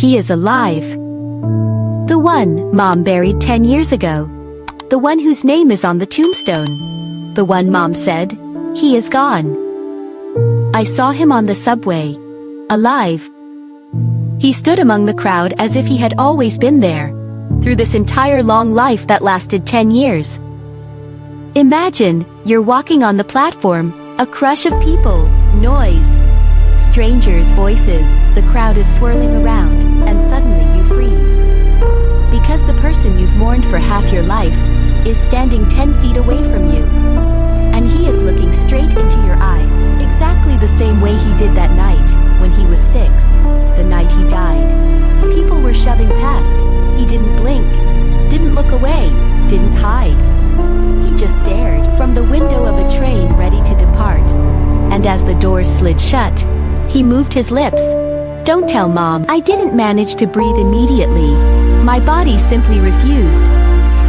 he is alive. The one Mom buried 10 years ago. The one whose name is on the tombstone. The one Mom said, he is gone. I saw him on the subway. Alive. He stood among the crowd as if he had always been there, through this entire long life that lasted 10 years. Imagine, you're walking on the platform, a crush of people, noise, strangers' voices, the crowd is swirling around, and suddenly you freeze. Because the person you've mourned for half your life is standing 10 feet away from you. And he is looking straight into your eyes, exactly the same way he did that night, when he was 6, the night he died. People were shoving past. He didn't blink, didn't look away, didn't hide. He just stared from the window of a train ready to depart. And as the doors slid shut, he moved his lips. Don't tell Mom. I didn't manage to breathe immediately. My body simply refused.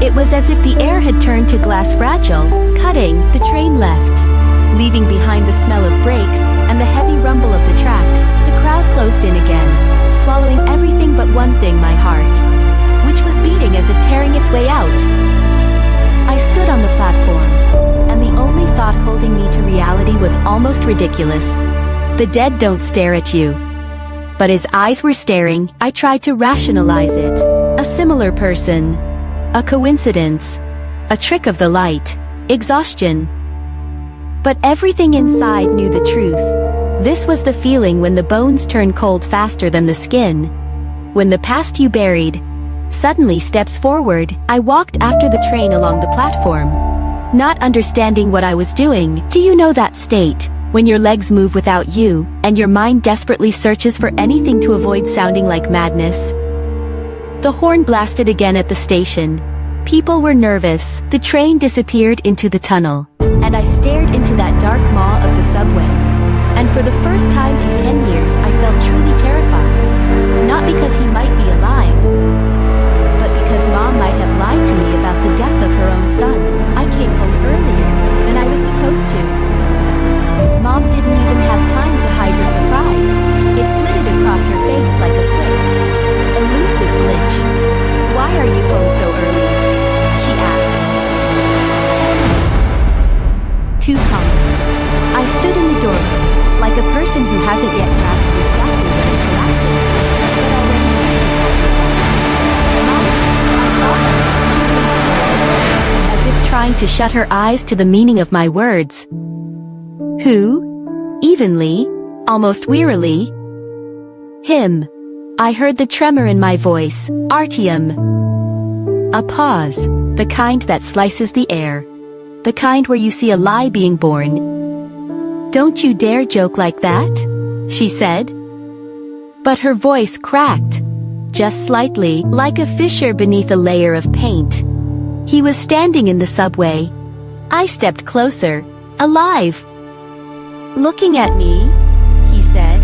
It was as if the air had turned to glass fragile. Cutting, the train left, leaving behind the smell of brakes and the heavy rumble of the tracks. The crowd closed in again, swallowing everything but one thing, my heart, which was beating as if tearing its way out. I stood on the platform, and the only thought holding me to reality was almost ridiculous. The dead don't stare at you. But his eyes were staring. I tried to rationalize it. A similar person. A coincidence. A trick of the light. Exhaustion. But everything inside knew the truth. This was the feeling when the bones turn cold faster than the skin. When the past you buried suddenly steps forward. I walked after the train along the platform, not understanding what I was doing. Do you know that state, when your legs move without you, and your mind desperately searches for anything to avoid sounding like madness? The horn blasted again at the station. People were nervous. The train disappeared into the tunnel, and I stared into that dark maw of the subway. And for the first time in 10 years I felt truly terrified. Not because he might be alive, but because Mom might have lied to me about the death of her own son. I came home earlier than I was supposed to. Mom didn't even have time to hide her surprise. It flitted across her face like a quick, elusive glitch. Why are you home so early? She asked. Too calm. I stood in the doorway, like a person who hasn't yet grasped exactly what is collapsing, but already as if trying to shut her eyes to the meaning of my words. Who? Evenly, almost wearily. Him. I heard the tremor in my voice. Artyom. A pause, the kind that slices the air. The kind where you see a lie being born. Don't you dare joke like that, she said. But her voice cracked, just slightly, like a fissure beneath a layer of paint. He was standing in the subway. I stepped closer. Alive. Looking at me, he said.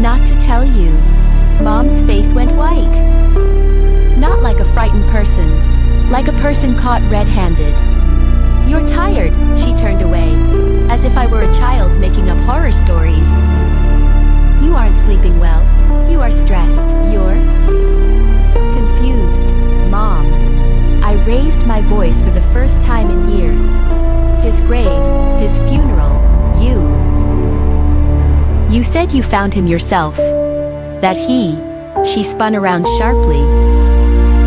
Not to tell you. Mom's face went white. Not like a frightened person's, like a person caught red-handed. You're tired, she turned away, as if I were a child making up horror stories. You aren't sleeping well. You are stressed. You're confused, Mom. I raised my voice for the first time in years. His grave, his funeral, you. You said you found him yourself. That he, she spun around sharply.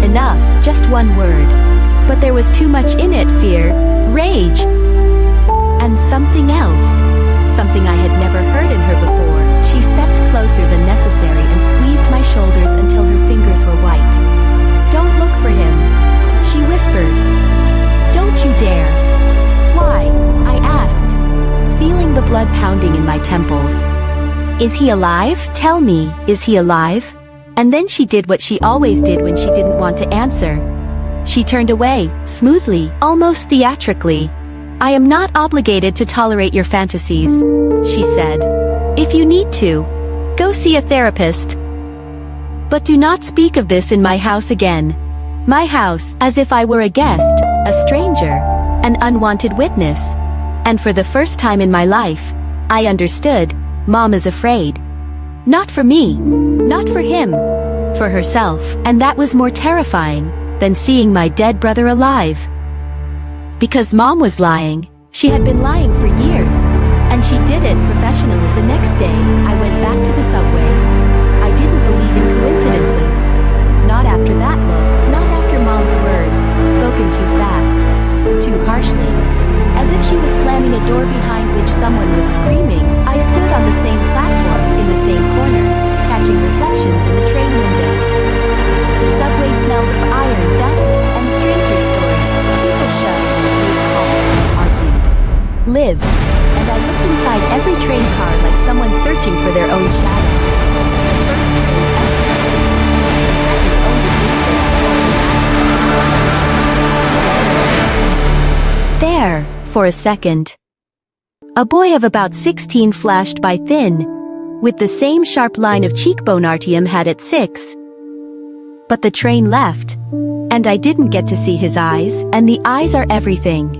Enough, just one word. But there was too much in it, fear, rage, and something else. Something I had never heard in her before. She stepped closer than necessary and squeezed my shoulders until her fingers were white. Don't look for him, she whispered. Don't you dare. Why? I asked, feeling the blood pounding in my temples. Is he alive? Tell me, is he alive? And then she did what she always did when she didn't want to answer. She turned away, smoothly, almost theatrically. I am not obligated to tolerate your fantasies, she said. If you need to, go see a therapist. But do not speak of this in my house again. My house, as if I were a guest, a stranger, an unwanted witness. And for the first time in my life, I understood, Mom is afraid. Not for me. Not for him. For herself, and that was more terrifying than seeing my dead brother alive. Because Mom was lying. She had been lying for years, and she did it professionally. The next day, I went back to the subway. I didn't believe in coincidences. Not after that look, not after Mom's words, spoken too fast, too harshly. As if she was slamming a door behind which someone was screaming. I stood on the same platform, in the same corner, catching reflections in the train windows. The subway smelled of iron, dust, and stranger stories. People shoved, made calls, argued, lived, and I looked inside every train car like someone searching for their own shadow. The first train, empty space. The second, only exit. There, for a second. A boy of about 16 flashed by thin, with the same sharp line of cheekbone Artyom had at 6. But the train left, and I didn't get to see his eyes, and the eyes are everything.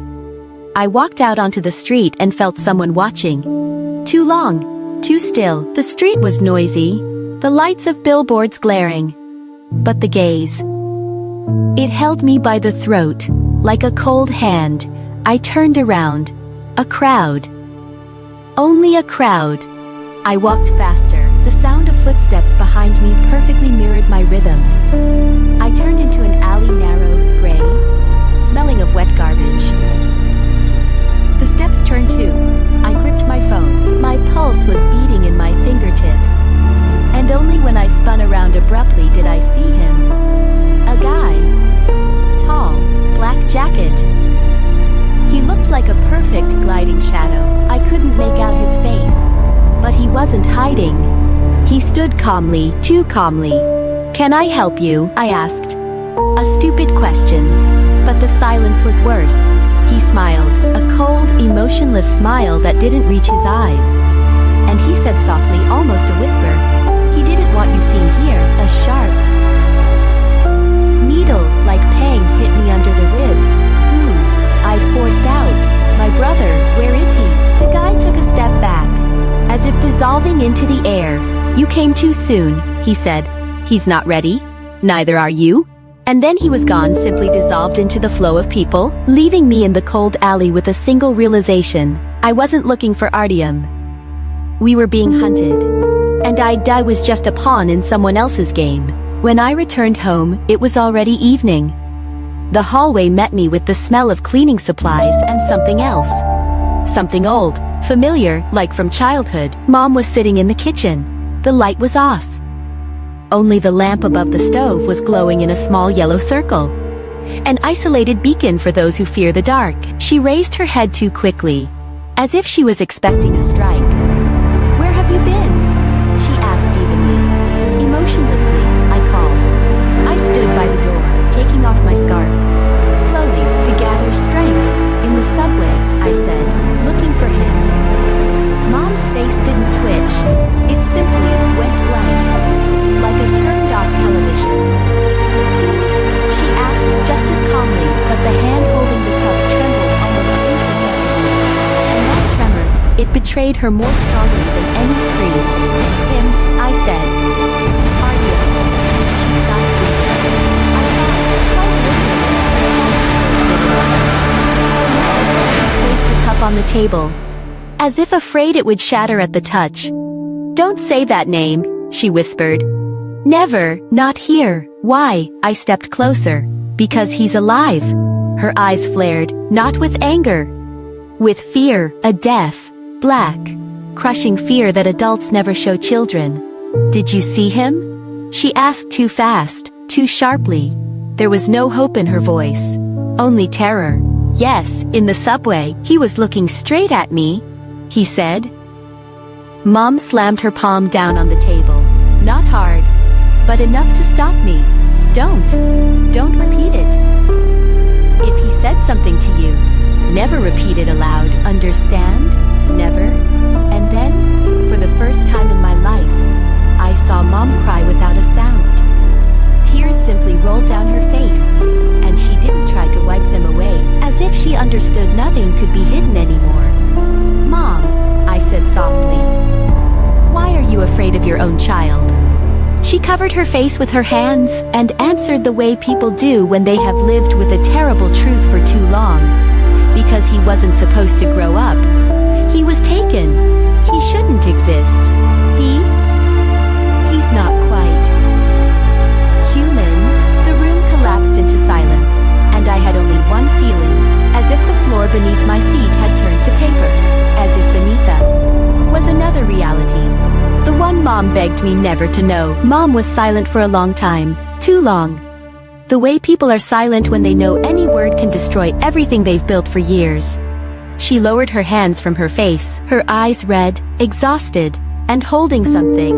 I walked out onto the street and felt someone watching. Too long, too still. The street was noisy, the lights of billboards glaring. But the gaze. It held me by the throat, like a cold hand. I turned around. A crowd. Only a crowd. I walked faster. The sound of footsteps behind me perfectly mirrored my rhythm. I turned into an alley, narrow, gray, smelling of wet garbage. The steps turned too. I gripped my phone. My pulse was beating in my fingertips. And only when I spun around abruptly did I see him. A guy. Tall, black jacket. He looked like a perfect gliding shadow. I couldn't make out his face. But he wasn't hiding. He stood calmly, too calmly. "Can I help you?" I asked. A stupid question. But the silence was worse. He smiled, a cold, emotionless smile that didn't reach his eyes. And he said softly, almost a whisper, "He didn't want you seen here." A sharp needle, like pang, hit me under the ribs. "Who?" I forced out. "My brother, where is he?" The guy took a step back, as if dissolving into the air. "You came too soon," he said. "He's not ready. Neither are you." And then he was gone, simply dissolved into the flow of people, leaving me in the cold alley with a single realization. I wasn't looking for Artyom. We were being hunted. And I was just a pawn in someone else's game. When I returned home, it was already evening. The hallway met me with the smell of cleaning supplies and something else. Something old, familiar, like from childhood. Mom was sitting in the kitchen. The light was off. Only the lamp above the stove was glowing in a small yellow circle. An isolated beacon for those who fear the dark. She raised her head too quickly, as if she was expecting a strike. "Where have you been?" she asked evenly. Emotionlessly, I called. I stood by the door, taking off my scarf. Slowly, to gather strength. "In the subway," I said, looking for him. Mom's face didn't twitch. It simply went blank, like a turned-off television. She asked just as calmly, but the hand holding the cup trembled almost imperceptibly. And that tremor, it betrayed her more strongly than any scream. "Him," I said. "Artyom." She stopped breathing. I saw her quite literally. Placed the cup on the table, as if afraid it would shatter at the touch. "Don't say that name," she whispered. "Never, not here." "Why?" I stepped closer. "Because he's alive." Her eyes flared, not with anger. With fear, a deaf, black, crushing fear that adults never show children. "Did you see him?" She asked too fast, too sharply. There was no hope in her voice. Only terror. "Yes, in the subway. He was looking straight at me," he said. Mom slammed her palm down on the table. Not hard, but enough to stop me. Don't repeat it. If he said something to you, never repeat it aloud, understand? Never. And then, for the first time in my life, I saw Mom cry without a sound. Tears simply rolled down her face, and she didn't try to wipe them away, as if she understood nothing could be hidden anymore. "Mom," I said softly. why are you afraid of your own child? She covered her face with her hands and answered the way people do when they have lived with a terrible truth for too long. Because he wasn't supposed to grow up. He was taken. He shouldn't exist. He's not quite human. The room collapsed into silence, and I had only one feeling, as if the floor beneath my feet had turned to paper, as if beneath us was another reality. The one Mom begged me never to know. Mom was silent for a long time, too long. The way people are silent when they know any word can destroy everything they've built for years. She lowered her hands from her face, her eyes red, exhausted, and holding something.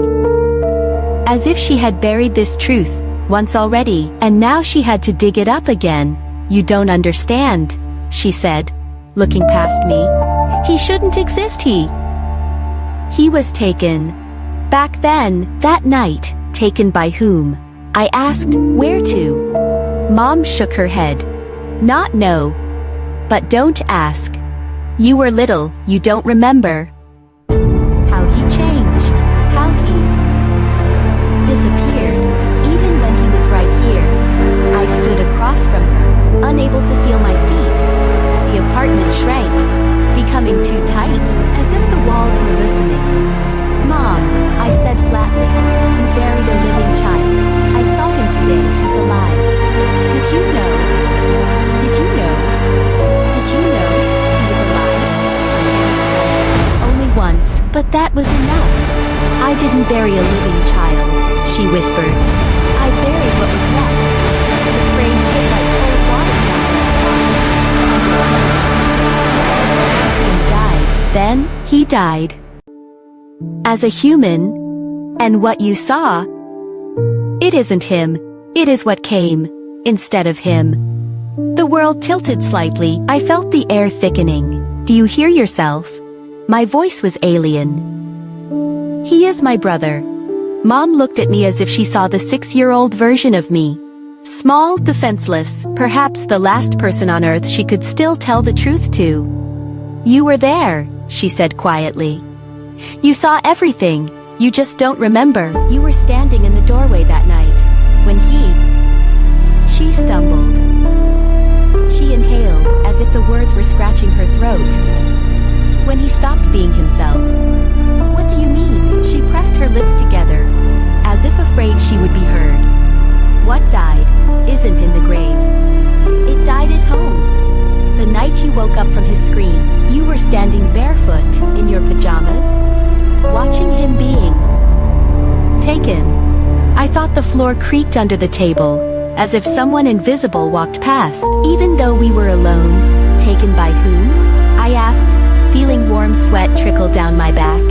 As if she had buried this truth once already, and now she had to dig it up again. You don't understand, she said, looking past me. He shouldn't exist, he was taken. Back then, that night, taken by whom? I asked, where to? Mom shook her head. Not know. But don't ask. You were little, you don't remember. How he changed, how he disappeared, even when he was right here. I stood across from her, unable to feel my feet. The apartment shrank, becoming too tight, as if the walls were listening. Mom, I said flatly, you buried a living child. I saw him today, he's alive. Did you know? Did you know? Did you know he was alive? My hands trembled. Only once, but that was enough. I didn't bury a living child, she whispered. I buried what was left. The phrase hit like cold water down my spine. He died. Then, he died. As a human, and what you saw, it isn't him, it is what came, instead of him. The world tilted slightly, I felt the air thickening. Do you hear yourself? My voice was alien. He is my brother. Mom looked at me as if she saw the 6-year-old version of me. Small, defenseless, perhaps the last person on earth she could still tell the truth to. You were there, she said quietly. You saw everything, you just don't remember. You were standing in the doorway that night, when she stumbled. She inhaled, as if the words were scratching her throat. When he stopped being himself. What do you mean? She pressed her lips together, as if afraid she would be heard. What died, isn't in the grave. It died at home. The night you woke up from his scream, you were standing barefoot, in your pajamas, watching him being taken. I thought the floor creaked under the table, as if someone invisible walked past. Even though we were alone, taken by whom? I asked, feeling warm sweat trickle down my back.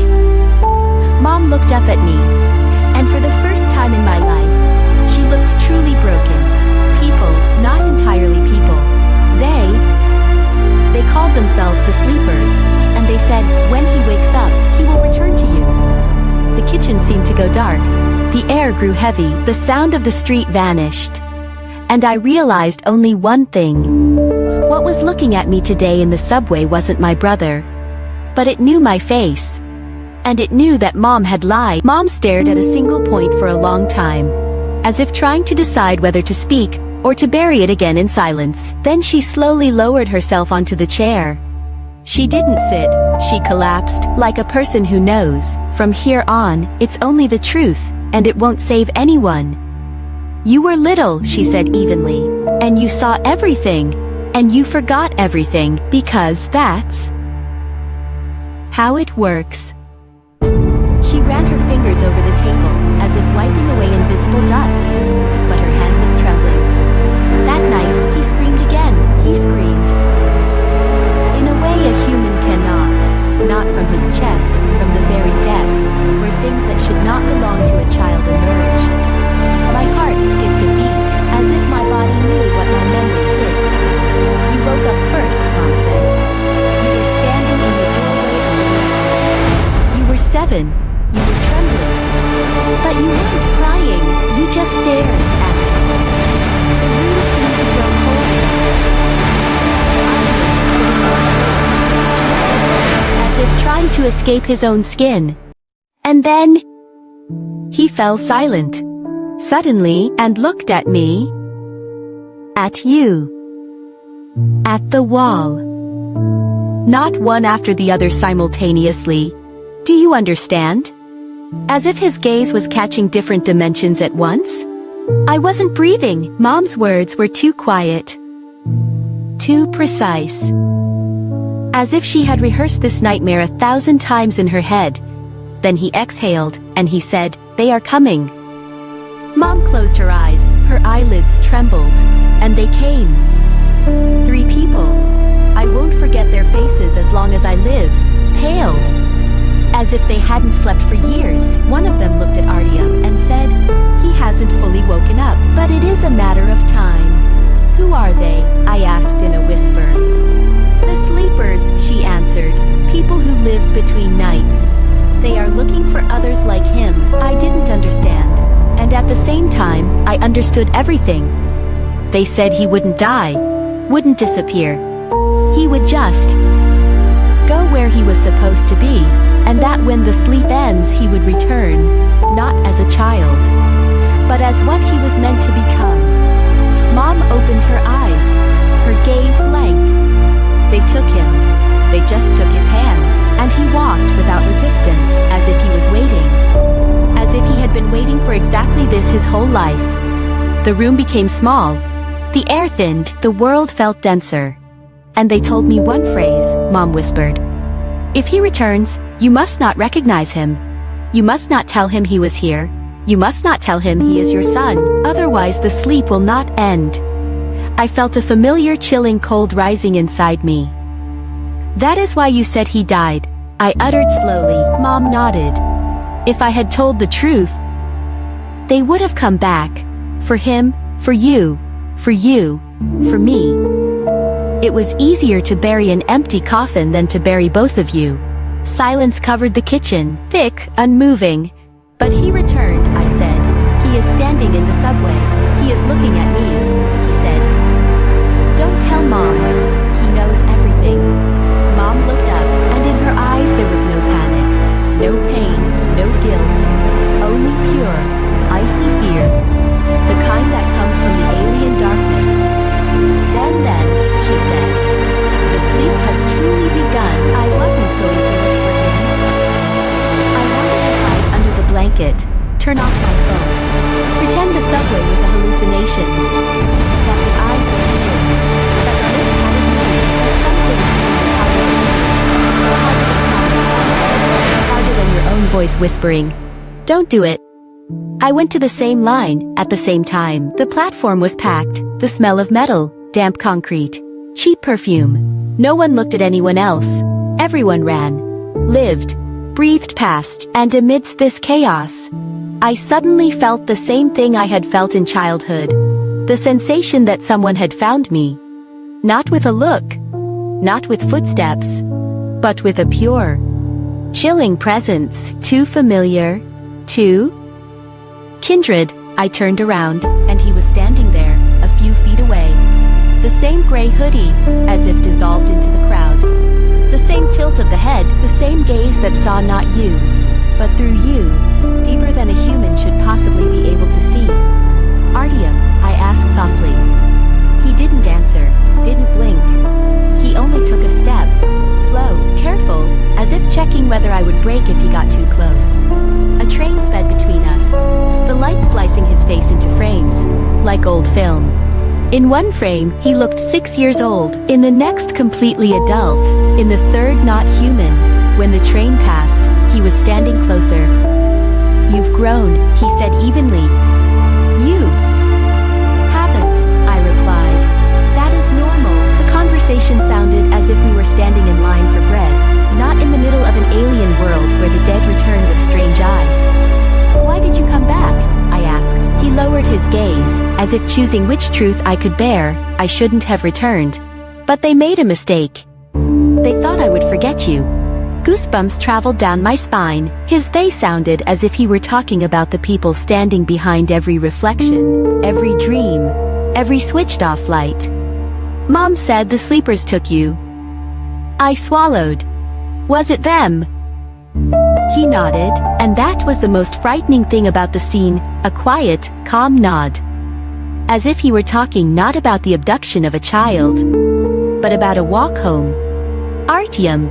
Mom looked up at me, and for the first time in my life, she looked truly broken. People, not entirely people. They called themselves the Sleepers, and they said, when he wakes up, he will return to you. The kitchen seemed to go dark. The air grew heavy, the sound of the street vanished. And I realized only one thing. What was looking at me today in the subway wasn't my brother. But it knew my face. And it knew that Mom had lied. Mom stared at a single point for a long time, as if trying to decide whether to speak, or to bury it again in silence. Then she slowly lowered herself onto the chair. She didn't sit, she collapsed, like a person who knows, from here on, it's only the truth, and it won't save anyone. You were little, she said evenly, and you saw everything, and you forgot everything, because that's how it works. She ran her fingers over the table, as if wiping away invisible dust, but her hand was trembling. That night, he screamed again, he screamed. In a way a human cannot, not from his chest, from the very depth, where things that should not belong to a child emerge. My heart skipped a beat, as if my body knew what my memory hid. You woke up first, Mom said. You were standing in the doorway of the nursery. You were 7. You were trembling. But you weren't crying, you just stared at me. The room seemed to grow cold. As if trying to escape his own skin. And then he fell silent, suddenly, and looked at me, at you, at the wall. Not one after the other simultaneously. Do you understand? As if his gaze was catching different dimensions at once. I wasn't breathing. Mom's words were too quiet, too precise. As if she had rehearsed this nightmare 1,000 times in her head. Then he exhaled, and he said, "They are coming." Mom closed her eyes, her eyelids trembled, and they came. 3 people. I won't forget their faces as long as I live, pale, as if they hadn't slept for years. One of them looked at Artyom and said, "He hasn't fully woken up, but it is a matter of time." "Who are they?" I asked in a whisper. "The sleepers," she answered, "people who live between nights. They are looking for others like him." I didn't understand, and at the same time, I understood everything. They said he wouldn't die, wouldn't disappear. He would just go where he was supposed to be, and that when the sleep ends he would return, not as a child, but as what he was meant to become. Mom opened her eyes, her gaze blank. They took him. They just took his hands, and he walked without resistance, as if he was waiting. As if he had been waiting for exactly this his whole life. The room became small. The air thinned, the world felt denser. And they told me one phrase, Mom whispered. "If he returns, you must not recognize him. You must not tell him he was here. You must not tell him he is your son, otherwise the sleep will not end." I felt a familiar chilling cold rising inside me. "That is why you said he died," I uttered slowly. Mom nodded. If I had told the truth, they would have come back. For him, for you, for me. It was easier to bury an empty coffin than to bury both of you. Silence covered the kitchen, thick, unmoving. "But he returned," I said. "He is standing in the subway. He is looking at me," he said. "Don't tell Mom. He knows everything." Mom looked up, and in her eyes there was no panic, no pain, no guilt, only pure, icy fear, the kind that comes from the alien darkness. Then, she said, "The sleep has truly begun." I wasn't going to look for him. I wanted to hide under the blanket, turn off my phone, pretend the subway was a hallucination, that the eyes were closed, that the lips hadn't moved, that something harder than your own voice whispering, "Don't do it." I went to the same line, at the same time. The platform was packed, the smell of metal, damp concrete, cheap perfume. No one looked at anyone else. Everyone ran, lived, breathed past, and amidst this chaos, I suddenly felt the same thing I had felt in childhood. The sensation that someone had found me. Not with a look, not with footsteps, but with a pure, chilling presence, too familiar, too kindred. I turned around, and he was standing there, a few feet away. The same gray hoodie, as if dissolved into the crowd. The same tilt of the head, the same gaze that saw not you, but through you, deeper than a human should possibly be able to see. "Artyom," I asked softly. He didn't answer, didn't blink. He only took a step, slow, careful, as if checking whether I would break if he got too close. A train sped between us, the light slicing his face into frames, like old film. In one frame, he looked 6 years old, in the next completely adult, in the third not human. When the train passed, he was standing closer. "You've grown," he said evenly. "You haven't," I replied. "That is normal." The conversation sounded as if we were standing in line for bread, not in the middle of an alien world where the dead return with strange eyes. "Why did you come back?" I asked. He lowered his gaze, as if choosing which truth I could bear. "I shouldn't have returned. But they made a mistake. They thought I would forget you." Goosebumps traveled down my spine. His "they" sounded as if he were talking about the people standing behind every reflection, every dream, every switched-off light. "Mom said the sleepers took you." I swallowed. "Was it them?" He He nodded, and that was the most frightening thing about the scene, a quiet, calm nod. As if he were talking not about the abduction of a child, but about a walk home. Artyom.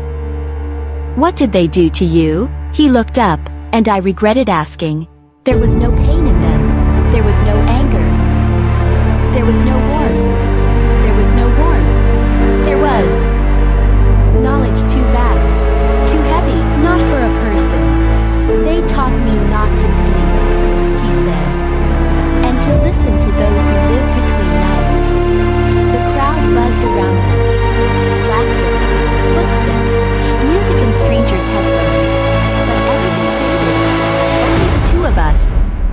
What did they do to you? He looked up, and I regretted asking. There was no pain in them. There was no anger. There was no warmth. There was no warmth. There was knowledge too vast, too heavy, not for a person. They taught me not to sleep, he said, and to listen to those who live between nights. The crowd buzzed around us. Laughter, footsteps, music in strangers' headphones. But everything faded. Only the two of us,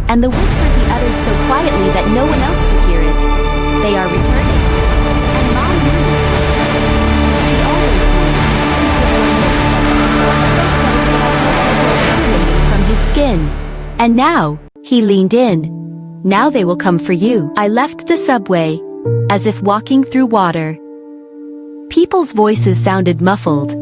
and the whisper he uttered so quietly that no one else could hear it. They are returning. And Mom knew. She always knew. Emanating from his skin. And now, he leaned in. Now they will come for you. I left the subway, as if walking through water. People's voices sounded muffled,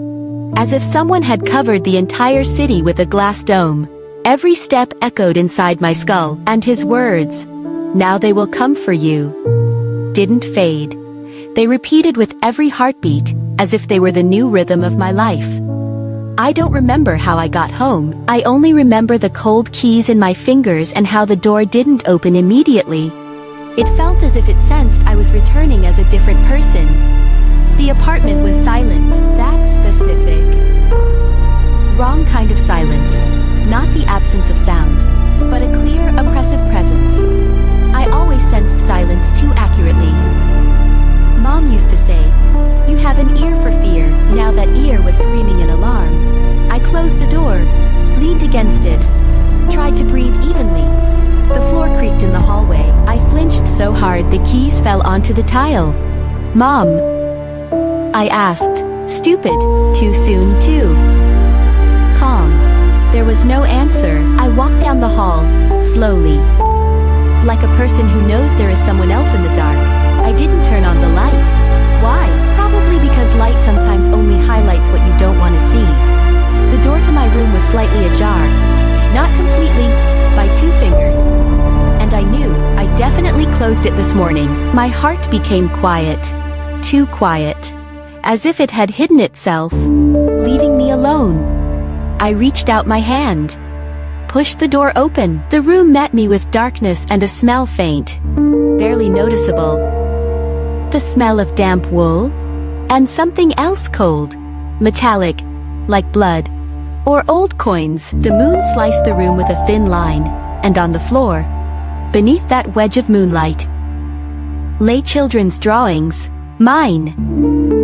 as if someone had covered the entire city with a glass dome. Every step echoed inside my skull, and his words, "Now they will come for you," didn't fade. They repeated with every heartbeat, as if they were the new rhythm of my life. I don't remember how I got home. I only remember the cold keys in my fingers and how the door didn't open immediately. It felt as if it sensed I was returning as a different person. The apartment was silent, that specific. Wrong kind of silence. Not the absence of sound, but a clear, oppressive presence. I always sensed silence too accurately. Mom used to say, "You have an ear for fear." Now that ear was screaming in alarm. I closed the door, leaned against it, tried to breathe evenly. The floor creaked in the hallway. I flinched so hard the keys fell onto the tile. "Mom?" I asked. Stupid. Too soon, too. Calm. There was no answer. I walked down the hall, slowly. Like a person who knows there is someone else in the dark. I didn't turn on the light. Why? Probably because light sometimes only highlights what you don't want to see. The door to my room was slightly ajar. Not completely, by 2 fingers. And I knew I definitely closed it this morning. My heart became quiet. Too quiet. As if it had hidden itself, leaving me alone. I reached out my hand, pushed the door open. The room met me with darkness and a smell faint, barely noticeable. The smell of damp wool, and something else cold, metallic, like blood, or old coins. The moon sliced the room with a thin line, and on the floor, beneath that wedge of moonlight, lay children's drawings, mine.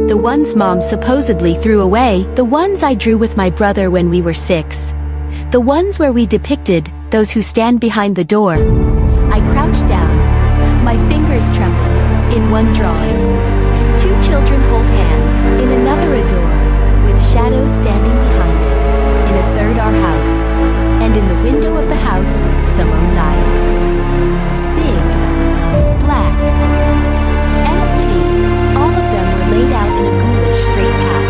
The ones Mom supposedly threw away, the ones I drew with my brother when we were 6. The ones where we depicted those who stand behind the door. I crouched down. My fingers trembled. In one drawing, 2 children hold hands. In another a door, with shadows standing behind it. In a third our house. And in the window of the house, Simone's eyes. Big. Black. Empty. All of them were laid out in a ghoulish straight path.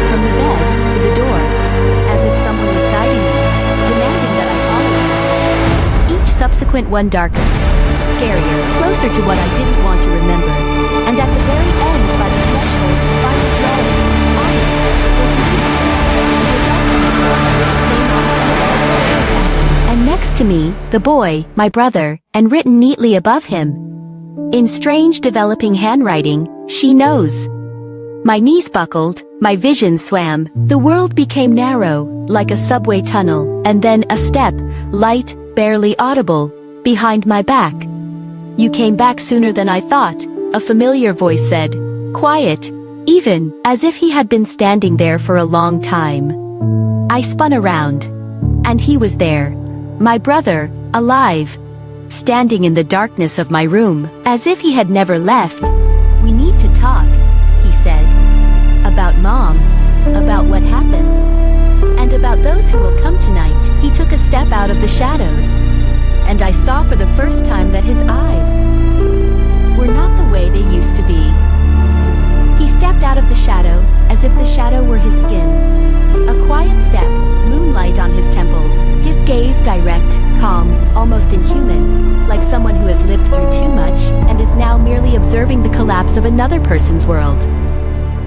From the bed to the door, as if someone was guiding me, demanding that I follow them. Each subsequent one darker, scarier, closer to what I didn't want to remember. And at the very end, by the threshold, by the drawing, and next to me, the boy, my brother, and written neatly above him, in strange developing handwriting, "She knows." My knees buckled, my vision swam, the world became narrow, like a subway tunnel, and then a step, light, barely audible, behind my back. "You came back sooner than I thought," a familiar voice said, quiet, even, as if he had been standing there for a long time. I spun around, and he was there, my brother, alive, standing in the darkness of my room, as if he had never left. "We need to talk," he said. "About Mom, about what happened, and about those who will come tonight." He took a step out of the shadows, and I saw for the first time that his eyes were not the way they used to be. He stepped out of the shadow, as if the shadow were his skin, a quiet step, moonlight on his temples, his gaze direct, calm, almost inhuman, like someone who has lived through too much and is now merely observing the collapse of another person's world.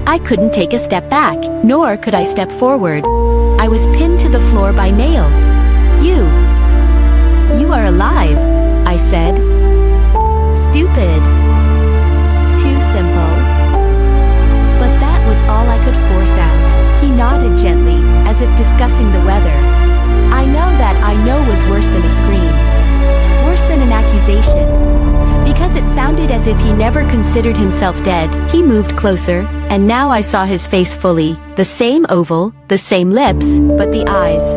I couldn't take a step back, nor could I step forward. I was pinned to the floor by nails. You are alive, I said. Stupid. Too simple. But that was all I could force out. He nodded gently, as if discussing the weather. I know was worse than a scream. Worse than an accusation. Because it sounded as if he never considered himself dead, he moved closer, and now I saw his face fully. The same oval, the same lips, but the eyes.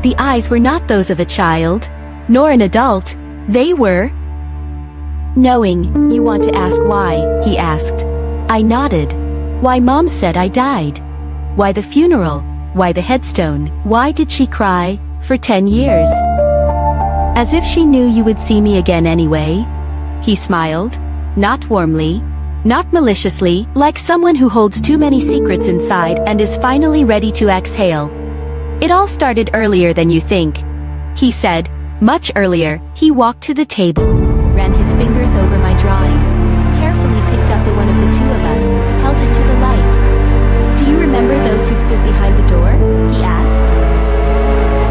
The eyes were not those of a child, nor an adult. They were knowing. You want to ask why? He asked. I nodded. Why Mom said I died. Why the funeral? Why the headstone? Why did she cry for 10 years? As if she knew you would see me again anyway. He smiled, not warmly, not maliciously, like someone who holds too many secrets inside and is finally ready to exhale. It all started earlier than you think, he said, much earlier. He walked to the table, ran his fingers over my drawings, carefully picked up the one of the two of us, held it to the light. Do you remember those who stood behind the door? He asked.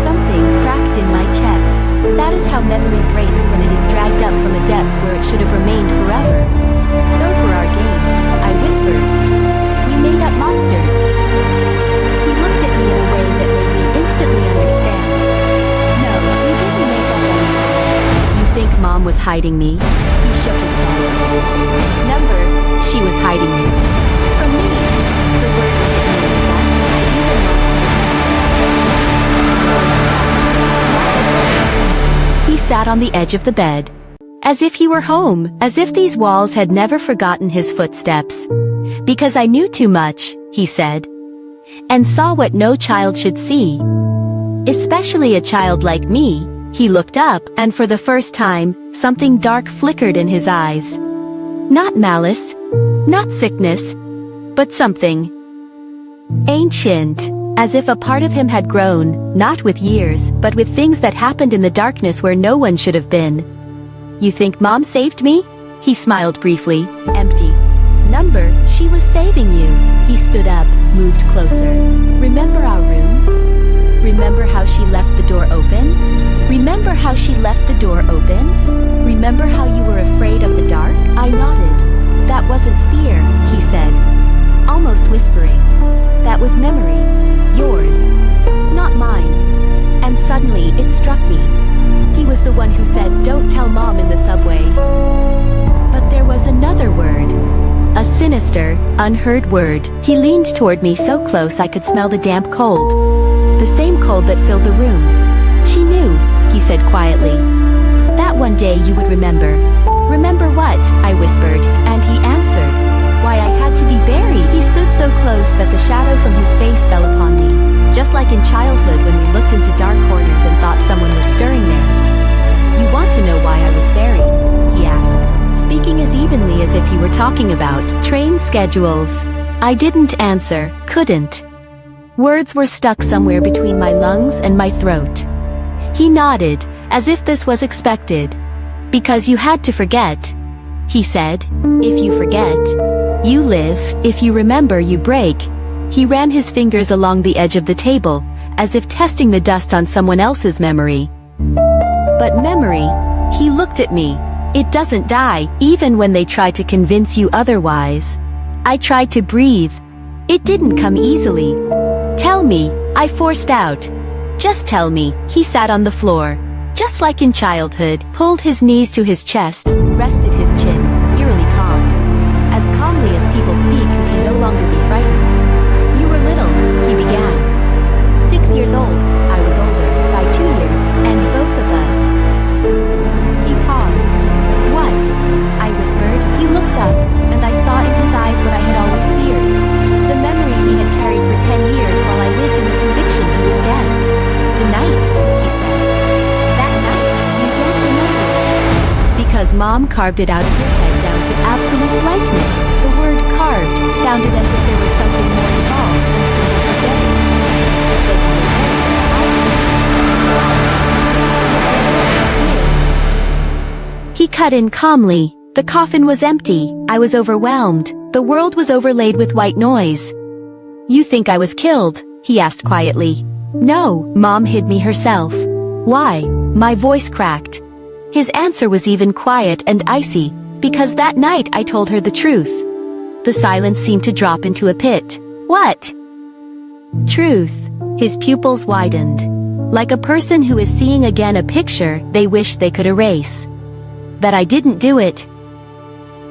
Something cracked in my chest. That is how memory breaks when it is dragged up from a depth where it should have remained forever. Those were our games, I whispered. We made up monsters. He looked at me in a way that made me instantly understand. No, we didn't make up anything. You think Mom was hiding me? He shook his head. Number, she was hiding you. From me. The words hit me like that. I even lost my. He sat on the edge of the bed. As if he were home, as if these walls had never forgotten his footsteps. Because I knew too much, he said. And saw what no child should see. Especially a child like me. He looked up, and for the first time, something dark flickered in his eyes. Not malice, not sickness, but something ancient, as if a part of him had grown, not with years, but with things that happened in the darkness where no one should have been. You think Mom saved me? He smiled briefly, empty. Number, she was saving you. He stood up, moved closer. Remember our room? Remember how she left the door open? Remember how she left the door open? Remember how you were afraid of the dark? I nodded. That wasn't fear, he said, almost whispering. That was memory. Yours. Not mine. And suddenly it struck me. He was the one who said, "Don't tell Mom," in the subway. But there was another word. A sinister, unheard word. He leaned toward me so close I could smell the damp cold. The same cold that filled the room. She knew, he said quietly. That one day you would remember. Remember what? I whispered, and he answered. Why I had to be buried. He stood so close that the shadow from his face fell upon me. Just like in childhood when we looked into dark corners and thought someone was stirring there. You want to know why I was buried? He asked, speaking as evenly as if he were talking about train schedules. I didn't answer, couldn't. Words were stuck somewhere between my lungs and my throat. He nodded, as if this was expected. Because you had to forget. He said, if you forget, you live. If you remember, you break. He ran his fingers along the edge of the table, as if testing the dust on someone else's memory. But memory, he looked at me. It doesn't die, even when they try to convince you otherwise. I tried to breathe. It didn't come easily. Tell me, I forced out. Just tell me. He sat on the floor. Just like in childhood, pulled his knees to his chest, rested his chin, eerily calm. As calmly as people speak who can no longer be frightened. You were little, he began. 6 years old, I was older, by 2 years, and both of us. He paused. What? I whispered. He looked up, and I saw in his eyes what I had always feared. The memory he had carried for 10 years while I lived in the conviction he was dead. The night, he said. That night, you don't remember. Because Mom carved it out of your head down to absolute blankness. The word carved sounded as if there was something more involved than simple forgetting. cut in calmly. The coffin was empty. I was overwhelmed. The world was overlaid with white noise. You think I was killed? He asked quietly. No, Mom hid me herself. Why? My voice cracked. His answer was even quiet and icy, because that night I told her the truth. The silence seemed to drop into a pit. What? Truth. His pupils widened. Like a person who is seeing again a picture they wish they could erase. That I didn't do it.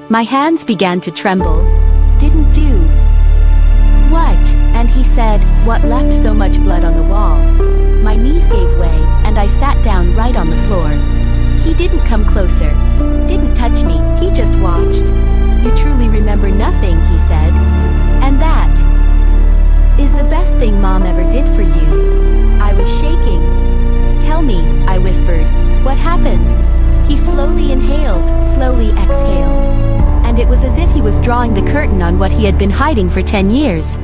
My hands began to tremble. Didn't do. What? And he said, what left so much blood on the wall? My knees gave way, and I sat down right on the floor. He didn't come closer. Didn't touch me, he just watched. You truly remember nothing, he said. And that is the best thing Mom ever did for you. I was shaking. Tell me, I whispered. What happened? He slowly inhaled, slowly exhaled. And it was as if he was drawing the curtain on what he had been hiding for 10 years.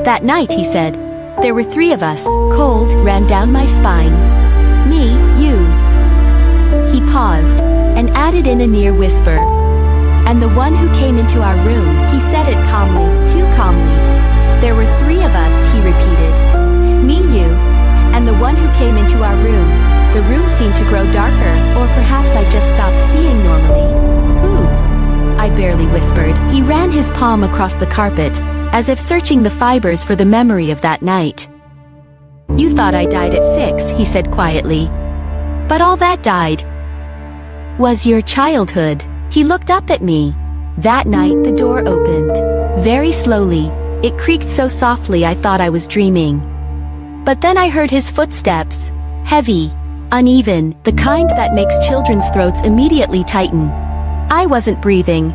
That night, he said, there were 3 of us. Cold ran down my spine. Me, you. He paused, and added in a near whisper. And the one who came into our room, he said it calmly, too calmly. There were 3 of us, he repeated. Me, you, and the one who came into our room. The room seemed to grow darker, or perhaps I just stopped seeing normally. Who? I barely whispered. He ran his palm across the carpet, as if searching the fibers for the memory of that night. You thought I died at 6, he said quietly. But all that died was your childhood. He looked up at me. That night the door opened. Very slowly. It creaked so softly I thought I was dreaming. But then I heard his footsteps. Heavy, uneven, the kind that makes children's throats immediately tighten. I wasn't breathing.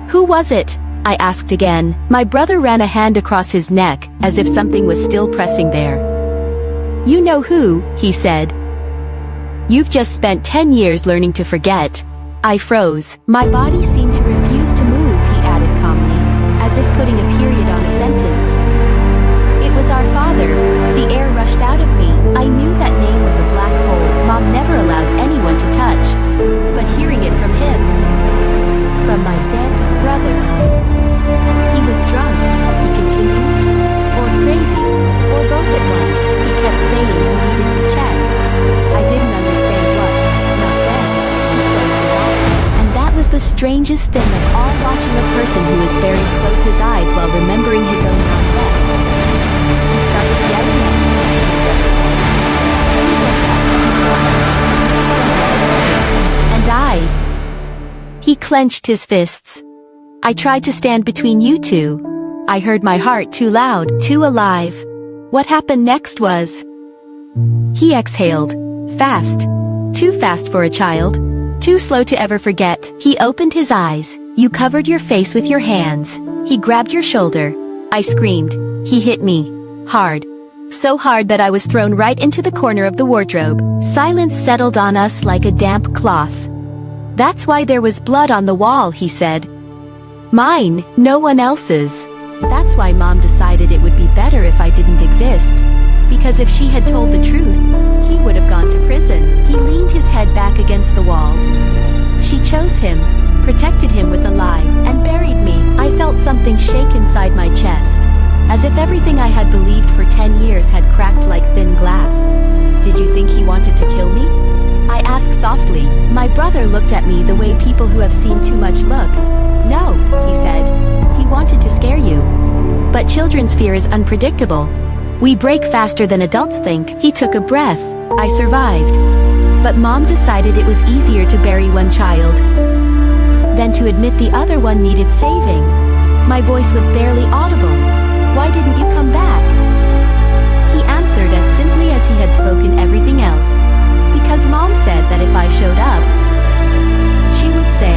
Who was it? I asked again. My brother ran a hand across his neck, as if something was still pressing there. You know who, he said. You've just spent 10 years learning to forget. I froze. My body seemed to refuse to move, he added calmly, as if putting a period on a sentence. It was our father. The air rushed out of me. I knew that name was a black hole Mom never allowed anyone to touch. But hearing it from him, from my dead brother. He was drunk, he continued, or crazy, or both at once. He kept saying he needed to check. I didn't understand what, not then. He closed his eyes. And that was the strangest thing of all, watching a person who is buried close his eyes while remembering his own non-death. He started yelling at me. And he clenched his fists. I tried to stand between you two. I heard my heart too loud, too alive. What happened next was... He exhaled. Fast. Too fast for a child. Too slow to ever forget. He opened his eyes. You covered your face with your hands. He grabbed your shoulder. I screamed. He hit me. Hard. So hard that I was thrown right into the corner of the wardrobe. Silence settled on us like a damp cloth. That's why there was blood on the wall, he said. Mine, no one else's. That's why Mom decided it would be better if I didn't exist. Because if she had told the truth, he would have gone to prison. He leaned his head back against the wall. She chose him, protected him with a lie, and buried me. I felt something shake inside my chest, as if everything I had believed for 10 years had cracked like thin glass. Did you think he wanted to kill me? I asked softly. My brother looked at me the way people who have seen too much look. No, he said. He wanted to scare you. But children's fear is unpredictable. We break faster than adults think. He took a breath. I survived. But Mom decided it was easier to bury one child than to admit the other one needed saving. My voice was barely audible. Why didn't you come back? He answered as simply as he had spoken everything else. Because Mom said that if I showed up, she would say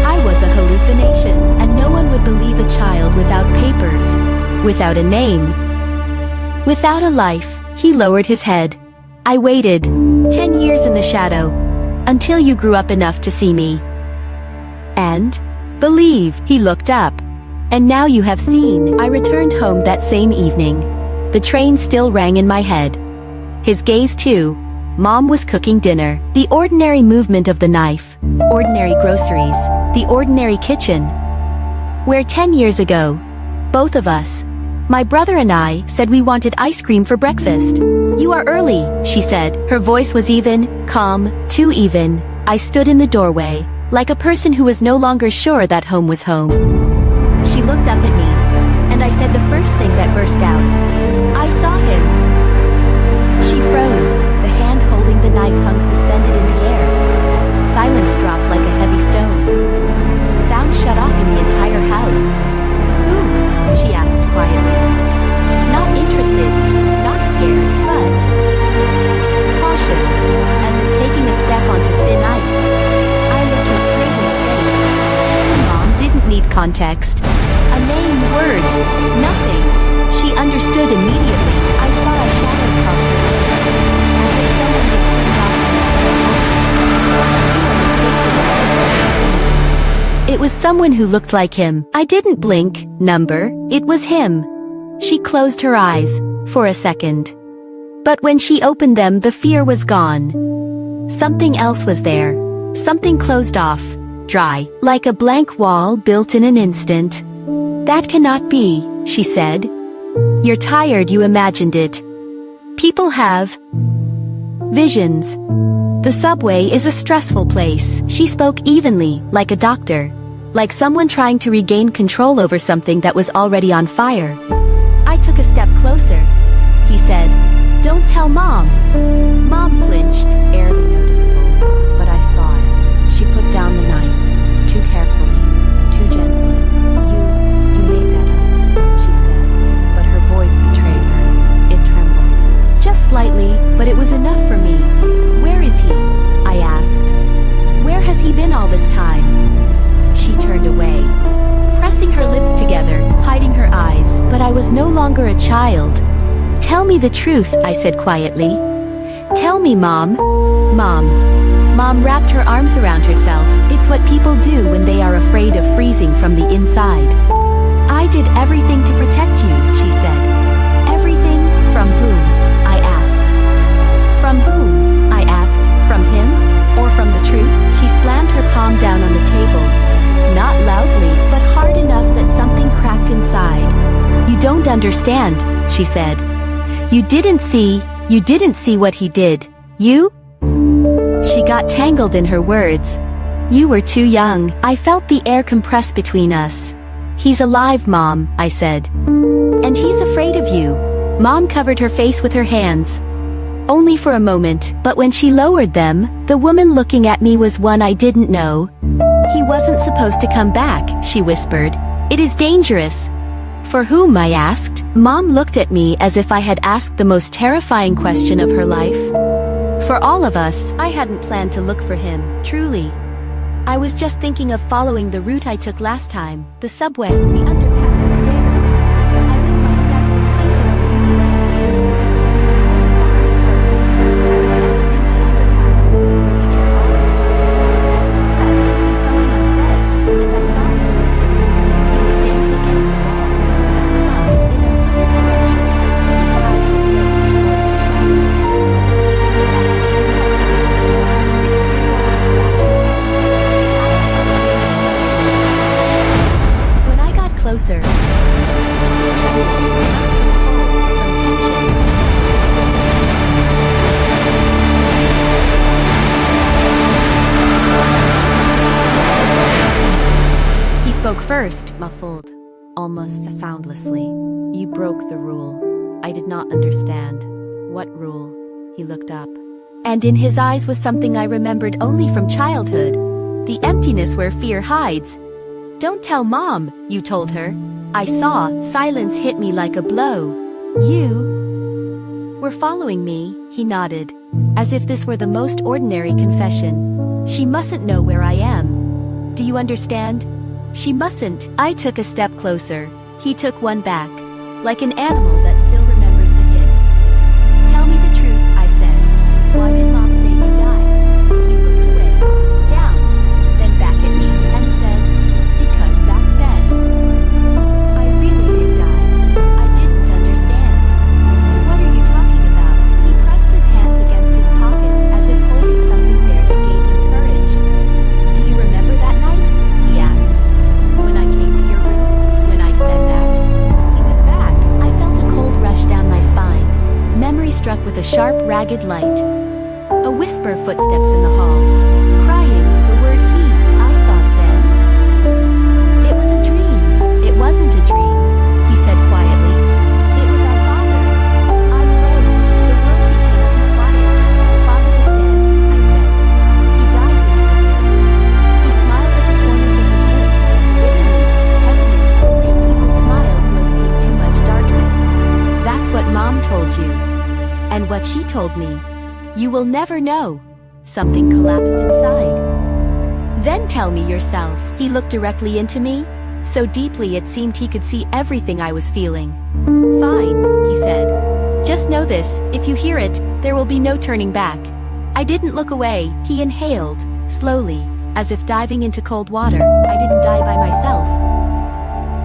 I was a hallucination, and no one would believe a child without papers, without a name, without a life. He lowered his head. I waited 10 years in the shadow, until you grew up enough to see me. And believe. He looked up. And now you have seen. I returned home that same evening. The train still rang in my head. His gaze too. Mom was cooking dinner. The ordinary movement of the knife. Ordinary groceries. The ordinary kitchen. Where 10 years ago, both of us, my brother and I, said we wanted ice cream for breakfast. "You are early," she said. Her voice was even, calm, too even. I stood in the doorway, like a person who was no longer sure that home was home. She looked up at me, and I said the first thing that burst out. "I saw him." She froze, the hand holding the knife hung suspended in the air. Silence dropped like a heavy stone. Sound shut off in the entire house. "Who?" she asked quietly. Not interested, not scared, but cautious, as if taking a step onto thin ice. I looked her straight in the face. Mom didn't need context. A name, words, nothing. She understood immediately. I saw a shadow cross her face, as if someone had turned off the light. It was someone who looked like him. I didn't blink, number, it was him. She closed her eyes, for a second. But when she opened them, the fear was gone. Something else was there. Something closed off, dry, like a blank wall built in an instant. "That cannot be," she said. "You're tired, you imagined it. People have visions. The subway is a stressful place." She spoke evenly, like a doctor. Like someone trying to regain control over something that was already on fire. I took a step closer. He said, "Don't tell Mom." Mom flinched, barely noticeable, but I saw it. She put down the knife, too carefully, too gently. You made that up," she said, but her voice betrayed her. It trembled. Just slightly, but it was enough for me. "Where is he?" I asked. "Where has he been all this time?" She turned away, pressing her lips together, hiding her eyes, but I was no longer a child. "Tell me the truth," I said quietly. "Tell me, Mom." Mom wrapped her arms around herself. "It's what people do when they are afraid of freezing from the inside." "I did everything to protect you," she said. "Everything? From whom?" I asked. "From whom?" I asked. "From him? Or from the truth?" She slammed her palm down on the table. Not loudly, but hard enough that something cracked inside. "You don't understand," she said. You didn't see what he did. You?" She got tangled in her words. "You were too young." I felt the air compress between us. "He's alive, Mom," I said. "And he's afraid of you." Mom covered her face with her hands. Only for a moment, but when she lowered them, the woman looking at me was one I didn't know. "He wasn't supposed to come back," she whispered. "It is dangerous." "For whom?" I asked. Mom looked at me as if I had asked the most terrifying question of her life. "For all of us." I hadn't planned to look for him, truly. I was just thinking of following the route I took last time, the subway, the underpass, the stairs, as if my steps instinctively knew the way. First, I was exiting the underpass, where the air always smells of dust, sweat, and something unsaid, and I saw him. He was standing against the wall, slumped in a hooded sweatshirt, tied his face or his shadow. That same look, 6 years old, fragile, child. When I got closer, his was trembling, cold from tension. He spoke first, muffled, almost soundlessly. "You broke the rule." I did not understand. "What rule?" He looked up. And in his eyes was something I remembered only from childhood. The emptiness where fear hides. "Don't tell Mom," you told her. I saw. Silence hit me like a blow. "You were following me," he nodded, as if this were the most ordinary confession. "She mustn't know where I am. Do you understand? She mustn't." I took a step closer. He took one back, like an animal that still remembers the hit. "Tell me the truth," I said. "Why did Mom say you died?" He looked away, down, then back at me, and said, "Because back then, I really did die." I didn't understand. "What are you talking about?" He pressed his hands against his pockets. a sharp, ragged light. A whisper of footsteps in the hall. Crying, the word he, I thought then. It was a dream. It wasn't a dream, he said quietly. It was our father. I froze. The world became too quiet. Father was dead, I said. He died when you were married. He smiled at the corners of his lips, bitterly, heavily, the way people smile who have seen too much darkness. That's what Mom told you. And what she told me. You will never know. Something collapsed inside. Then tell me yourself. He looked directly into me, so deeply it seemed he could see everything I was feeling. Fine, he said. Just know this, if you hear it, there will be no turning back. I didn't look away. He inhaled, slowly, as if diving into cold water. I didn't die by myself.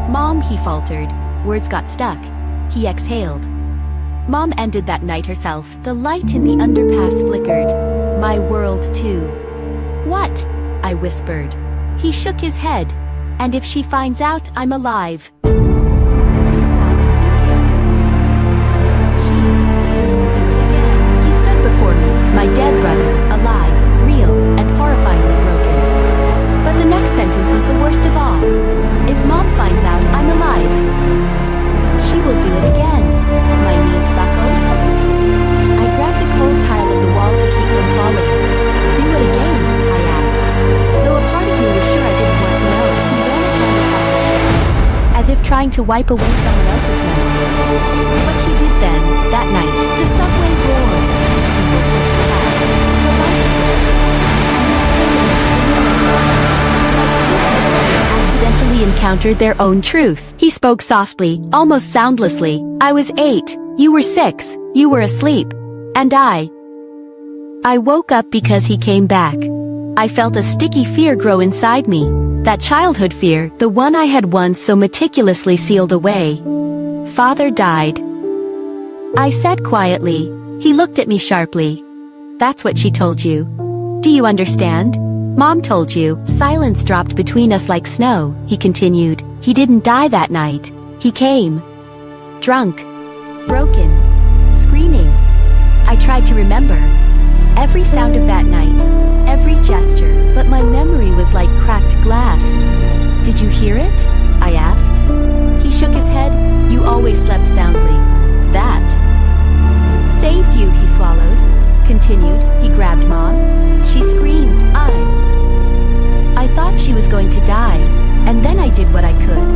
Mom, he faltered. Words got stuck. He exhaled. Mom ended that night herself. The light in the underpass flickered. My world too. What? I whispered. He shook his head. And if she finds out I'm alive. He stopped speaking. She will do it again. He stood before me, my dead brother, alive, real, and horrifyingly broken. But the next sentence was the worst of all. If Mom finds out I'm alive, she will do it again. My knees buckled. I grabbed the cold tile of the wall to keep from falling. Do it again, I asked. Though a part of me was sure I didn't want to know, he ran a hand across his face, as if trying to wipe away someone else's memories. What she did then, that night, the subway roared. People pushed past. The lights accidentally encountered their own truth. He spoke softly, almost soundlessly. I was 8, you were 6, you were asleep. And I woke up because he came back. I felt a sticky fear grow inside me. That childhood fear, the one I had once so meticulously sealed away. Father died. I said quietly. He looked at me sharply. That's what she told you. Do you understand? Mom told you. Silence dropped between us like snow, he continued. He didn't die that night. He came. Drunk. Broken. Screaming. I tried to remember. Every sound of that night. Every gesture. But my memory was like cracked glass. Did you hear it? I asked. He shook his head. You always slept soundly. That saved you, he swallowed. Continued. He grabbed Mom. She screamed. I thought she was going to die, and then I did what I could.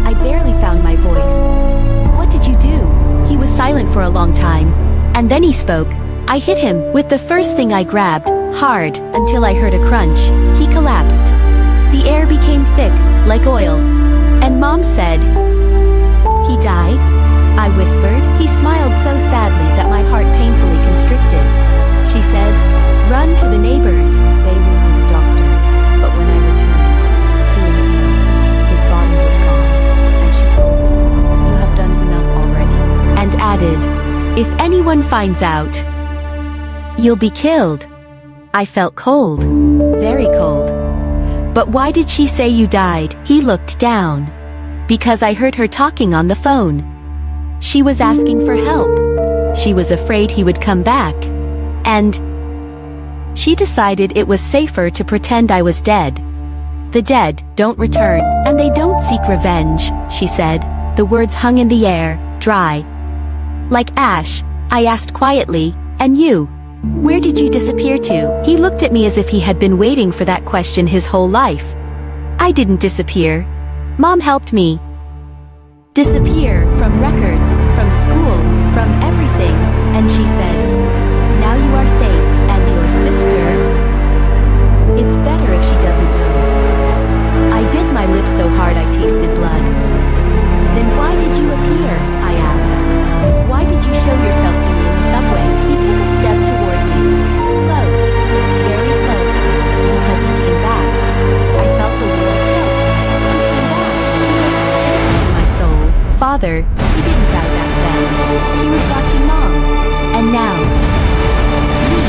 I barely found my voice. What did you do? He was silent for a long time, and then he spoke. I hit him with the first thing I grabbed, hard, until I heard a crunch. He collapsed. The air became thick, like oil. And Mom said, he died? I whispered. He smiled so sadly that my heart painfully constricted. She said, run to the neighbors. Say we need a doctor. But when I returned, he inhaled. His body was gone. And she told me, you have done enough already. And added, if anyone finds out, you'll be killed. I felt cold. Very cold. But why did she say you died? He looked down. Because I heard her talking on the phone. She was asking for help. She was afraid he would come back. And she decided it was safer to pretend I was dead. The dead don't return, and they don't seek revenge, she said. The words hung in the air, dry. Like ash. I asked quietly, and you? Where did you disappear to? He looked at me as if he had been waiting for that question his whole life. I didn't disappear. Mom helped me. Disappear from records, from school, from everything, and she said, now you are safe, and your sister, it's better if she doesn't know. I bit my lips so hard I tasted blood. Then why did you appear? I asked. Why did you show yourself to me in the subway? He took a step toward me. Close. Very close. Because he came back. I felt the world tilt. He came back. He looked straight into my soul. Father, he didn't die back then. He was watching Mom. And now, me,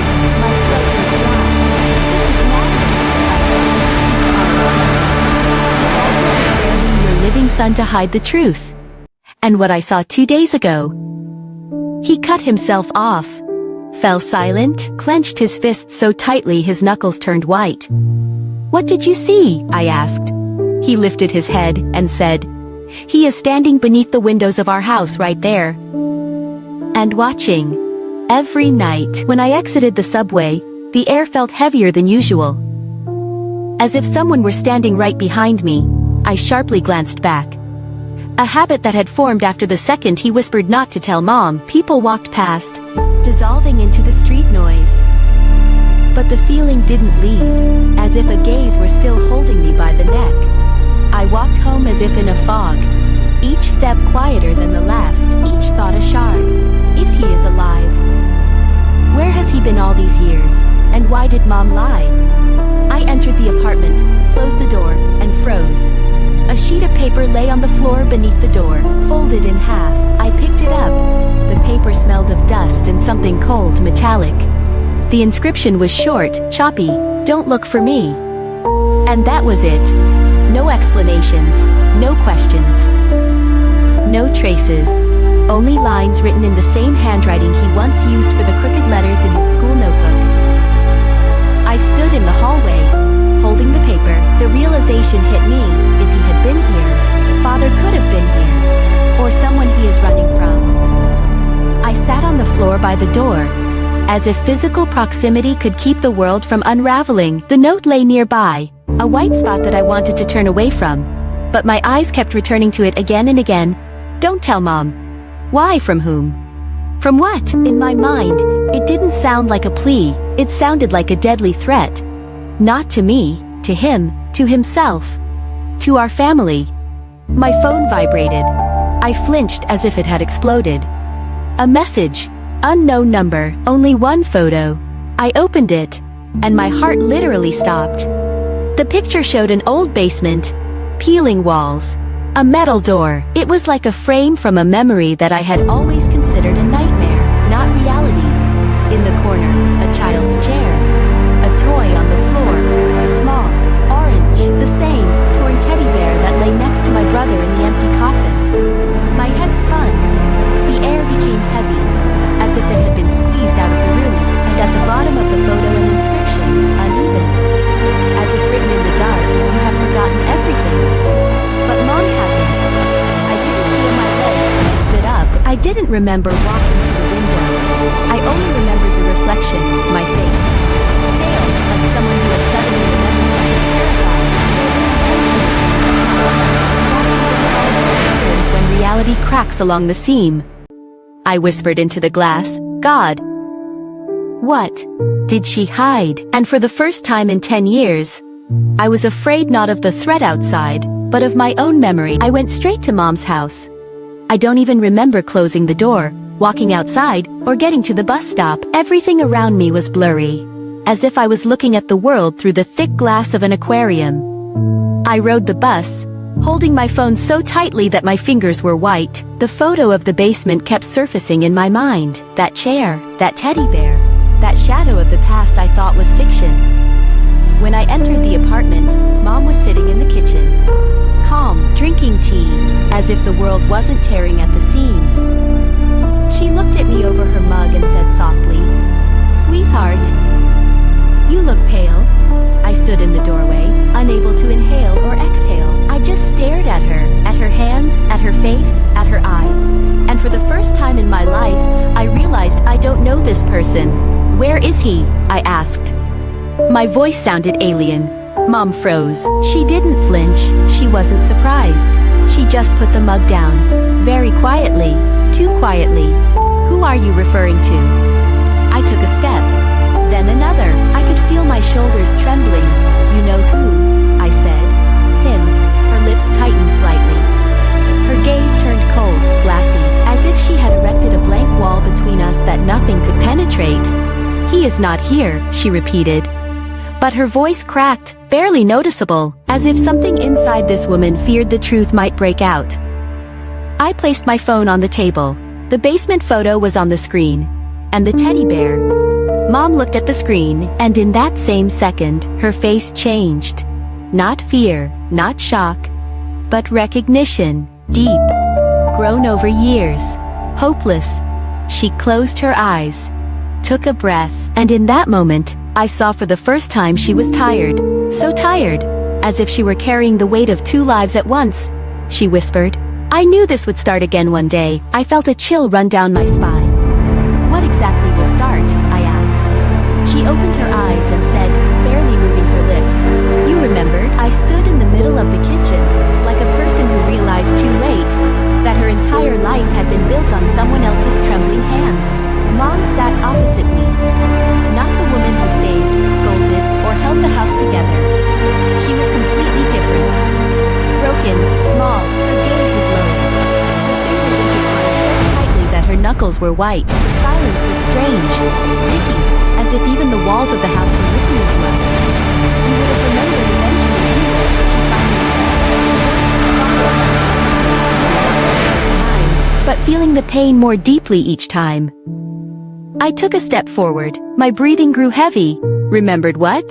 my throat was dry. This is madness, I said. Burying your living son to hide the truth. And what I saw 2 days ago. He cut himself off. fell silent, clenched his fists so tightly his knuckles turned white. "What did you see?" I asked. He lifted his head and said, "He is standing beneath the windows of our house right there. And watching." Every night, when I exited the subway, the air felt heavier than usual. As if someone were standing right behind me, I sharply glanced back. A habit that had formed after the second he whispered not to tell Mom. People walked past, dissolving into the street noise. But the feeling didn't leave, as if a gaze were still holding me by the neck. I walked home as if in a fog, each step quieter than the last, each thought a shard. If he is alive, where has he been all these years, and why did Mom lie? I entered the apartment, closed the door, and froze. A sheet of paper lay on the floor beneath the door, folded in half. I picked it up. The paper smelled of dust and something cold, metallic. The inscription was short, choppy, "Don't look for me." And that was it. No explanations, no questions. No traces. Only lines written in the same handwriting he once used for the crooked letters in his school notebook. I stood in the hallway, holding the paper. The realization hit me: if he had been here, Father could have been here. Or someone he is running from. I sat on the floor by the door, as if physical proximity could keep the world from unraveling. The note lay nearby, a white spot that I wanted to turn away from. But my eyes kept returning to it again and again. "Don't tell Mom." Why? From whom? From what? In my mind, it didn't sound like a plea, it sounded like a deadly threat. Not to me, to him, to himself, to our family. My phone vibrated. I flinched as if it had exploded. A message. Unknown number, only one photo. I opened it, and my heart literally stopped. The picture showed an old basement, peeling walls, a metal door. It was like a frame from a memory that I had always considered a nightmare, not reality. In the corner, a child's chair. A toy on the floor, small, orange, the same torn teddy bear that lay next to my brother in the empty coffin. My head spun. The air became heavy, as if it had been squeezed out of the room, and at the bottom of the photo an inscription, uneven. As if written in the dark, "You have forgotten everything." But Mom hasn't. I didn't feel my legs when I stood up. I didn't remember walking to the window. I only remembered the reflection, my face. Pale, like someone who had suddenly remembered something terrifying. When reality cracks along the seam. I whispered into the glass, "God. What did she hide?" And for the first time in 10 years, I was afraid not of the threat outside, but of my own memory. I went straight to Mom's house. I don't even remember closing the door, walking outside, or getting to the bus stop. Everything around me was blurry, as if I was looking at the world through the thick glass of an aquarium. I rode the bus, holding my phone so tightly that my fingers were white. The photo of the basement kept surfacing in my mind. That chair, that teddy bear, that shadow of the past I thought was fiction. When I entered the apartment, Mom was sitting in the kitchen, calm, drinking tea, as if the world wasn't tearing at the seams. She looked at me over her mug and said softly, "Sweetheart, you look pale." I stood in the doorway, unable to inhale or exhale. I just stared at her hands, at her face, at her eyes. And for the first time in my life, I realized I don't know this person. "Where is he?" I asked. My voice sounded alien. Mom froze. She didn't flinch, she wasn't surprised. She just put the mug down. Very quietly, too quietly. "Who are you referring to?" I took a step, then another. I could feel my shoulders trembling. "You know who," I said. "Him." Her lips tightened slightly. Her gaze turned cold, glassy, as if she had erected a blank wall between us that nothing could penetrate. "He is not here," she repeated. But her voice cracked, barely noticeable, as if something inside this woman feared the truth might break out. I placed my phone on the table. The basement photo was on the screen. And the teddy bear. Mom looked at the screen, and in that same second, her face changed. Not fear, not shock, but recognition, deep, grown over years, hopeless. She closed her eyes. took a breath, and in that moment, I saw for the first time she was tired. So tired, as if she were carrying the weight of 2 lives at once. She whispered. I knew this would start again one day. I felt a chill run down my spine. What exactly will start? I asked. She opened her eyes and said, barely moving her lips. You remembered? I stood in the middle of the kitchen, like a person who realized too late that her entire life had been built on someone else's trembling hands. Mom sat opposite me. Not the woman who saved, scolded, or held the house together. She was completely different. Broken, small, her gaze was low. Her fingers intertwined so tightly that her knuckles were white. The silence was strange, sticky, as if even the walls of the house were listening to us. We would have remembered eventually anyway, she finally said. But feeling the pain more deeply each time. I took a step forward. My breathing grew heavy. Remembered what?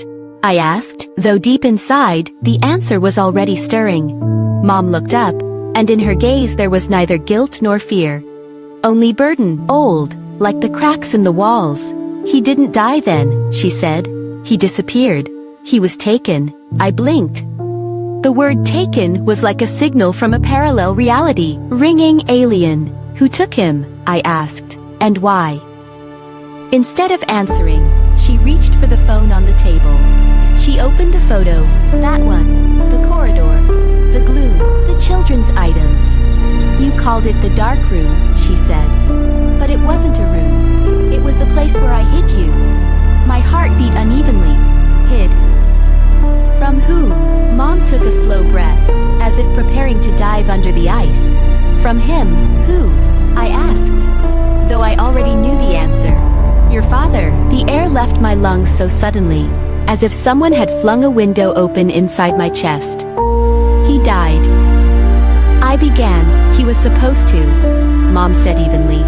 I asked, though deep inside, the answer was already stirring. Mom looked up, and in her gaze there was neither guilt nor fear. Only burden, old, like the cracks in the walls. He didn't die then, she said. He disappeared. He was taken. I blinked. The word taken was like a signal from a parallel reality. Ringing alien. Who took him? I asked. And why? Instead of answering, she reached for the phone on the table. She opened the photo, that one, the corridor, the gloom, the children's items. You called it the dark room, she said. But it wasn't a room. It was the place where I hid you. My heart beat unevenly. Hid. From whom? Mom took a slow breath, as if preparing to dive under the ice. From him. Who? I asked, though I already knew the answer. Your father. The air left my lungs so suddenly, as if someone had flung a window open inside my chest. He died. I began. He was supposed to, Mom said evenly.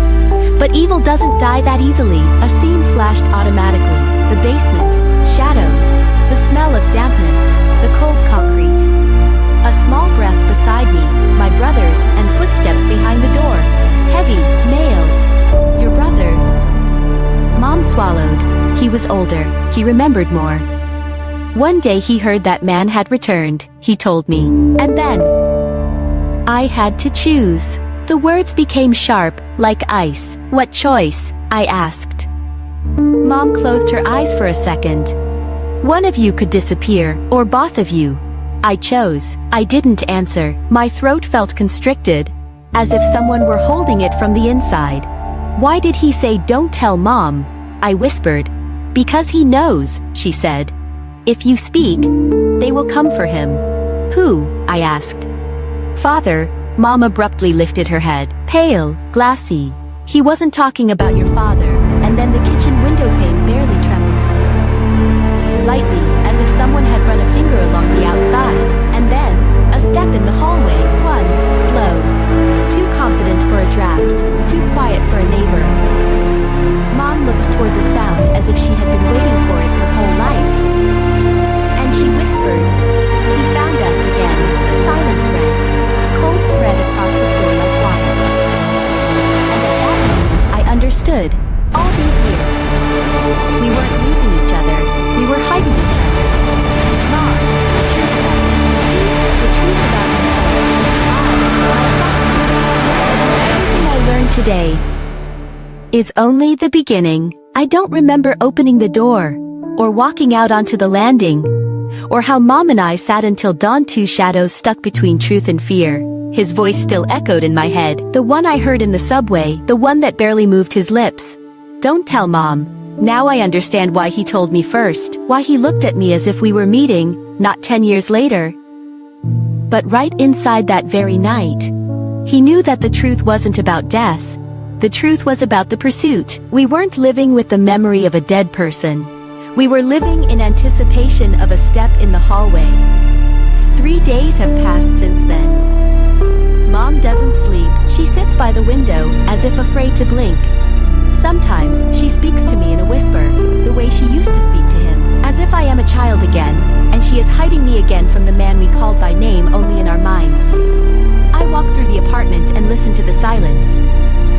But evil doesn't die that easily. A scene flashed automatically. The basement, shadows, the smell of dampness, the cold concrete. A small breath beside me, my brother's, and footsteps behind the door. Heavy, male. Your brother. Mom swallowed. He was older. He remembered more. One day he heard that man had returned, he told me. And then I had to choose. The words became sharp, like ice. What choice? I asked. Mom closed her eyes for a second. One of you could disappear, or both of you. I chose. I didn't answer. My throat felt constricted, as if someone were holding it from the inside. Why did he say don't tell Mom? I whispered. Because he knows, she said. If you speak, they will come for him. Who? I asked. Father. Mom abruptly lifted her head. Pale, glassy. He wasn't talking about your father, and then the kitchen window pane barely trembled. Lightly, as if someone had run a finger along the outside, and then, a step in the hallway. One, slow. Too confident for a draft, too quiet for a neighbor. Mom looked toward the sound as if she had been waiting for it her whole life. And she whispered, he found us again. The silence rang. Cold spread across the floor like water. And at that moment I understood. All these years, we weren't losing each other. We were hiding each other. Mom, the truth about me. The truth about myself. Everything I learned today is only the beginning. I don't remember opening the door, or walking out onto the landing, or how Mom and I sat until dawn, 2 shadows stuck between truth and fear. His voice still echoed in my head, the one I heard in the subway, the one that barely moved his lips. Don't tell Mom. Now I understand why he told me first, why he looked at me as if we were meeting, not 10 years later, but right inside that very night. He knew that the truth wasn't about death. The truth was about the pursuit. We weren't living with the memory of a dead person. We were living in anticipation of a step in the hallway. 3 days have passed since then. Mom doesn't sleep. She sits by the window, as if afraid to blink. Sometimes, she speaks to me in a whisper, the way she used to speak to him, as if I am a child again, and she is hiding me again from the man we called by name only in our minds. I walk through the apartment and listen to the silence.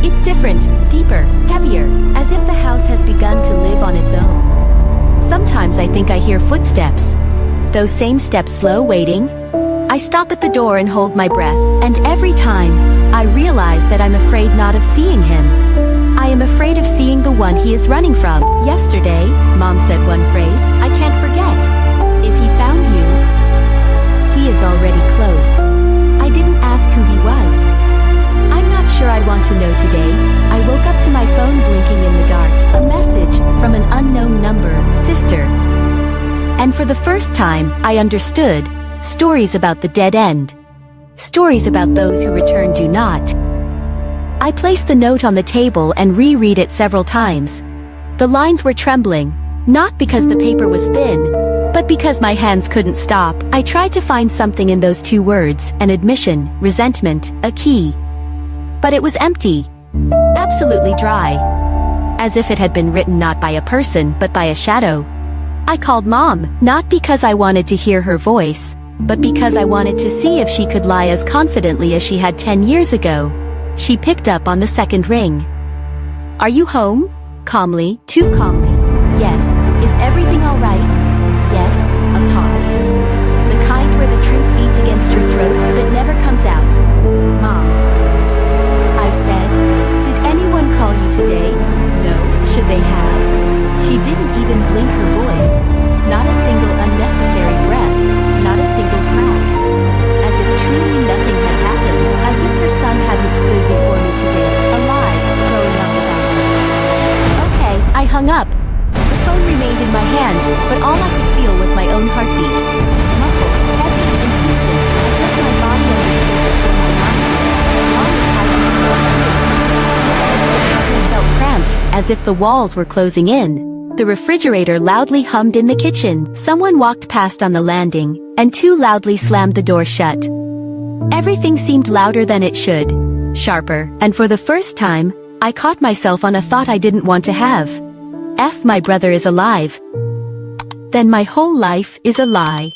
It's different, deeper, heavier, as if the house has begun sometimes I think I hear footsteps. Those same steps, slow, waiting. I stop at the door and hold my breath, and every time, I realize that I'm afraid not of seeing him. I am afraid of seeing the one he is running from. Yesterday, Mom said one phrase I can't forget. If he found you, he is already close. I didn't ask who he was. I'm not sure I want to know today. I woke up to my phone blinking in the dark. A message from an unknown number, sister. And for the first time, I understood. Stories about the dead end. Stories about those who return do not. I placed the note on the table and reread it several times. The lines were trembling, not because the paper was thin, but because my hands couldn't stop. I tried to find something in those two words, an admission, resentment, a key. But it was empty. Absolutely dry. As if it had been written not by a person, but by a shadow. I called Mom, not because I wanted to hear her voice, but because I wanted to see if she could lie as confidently as she had 10 years ago. She picked up on the second ring. Are you home? Calmly, too calmly. Yes. Is everything all right? Yes. A pause. The kind where the truth beats against your throat but never comes out. Mom. I said. Did anyone call you today? No. Should they have? She didn't even blink her voice. Not a single unnecessary breath. Not a single crack. As if truly nothing had happened. As if her son hadn't stood before me today, alive, growing up without me. Okay, I hung up. The phone remained in my hand, but all I could feel was my own heartbeat. Muffled, heavy, insistent, as if my body understood before my mind. Mom was hiding in the room. It felt cramped, as if the walls were closing in. The refrigerator loudly hummed in the kitchen. Someone walked past on the landing, and too loudly slammed the door shut. Everything seemed louder than it should, sharper, and for the first time, I caught myself on a thought I didn't want to have. If my brother is alive, then my whole life is a lie.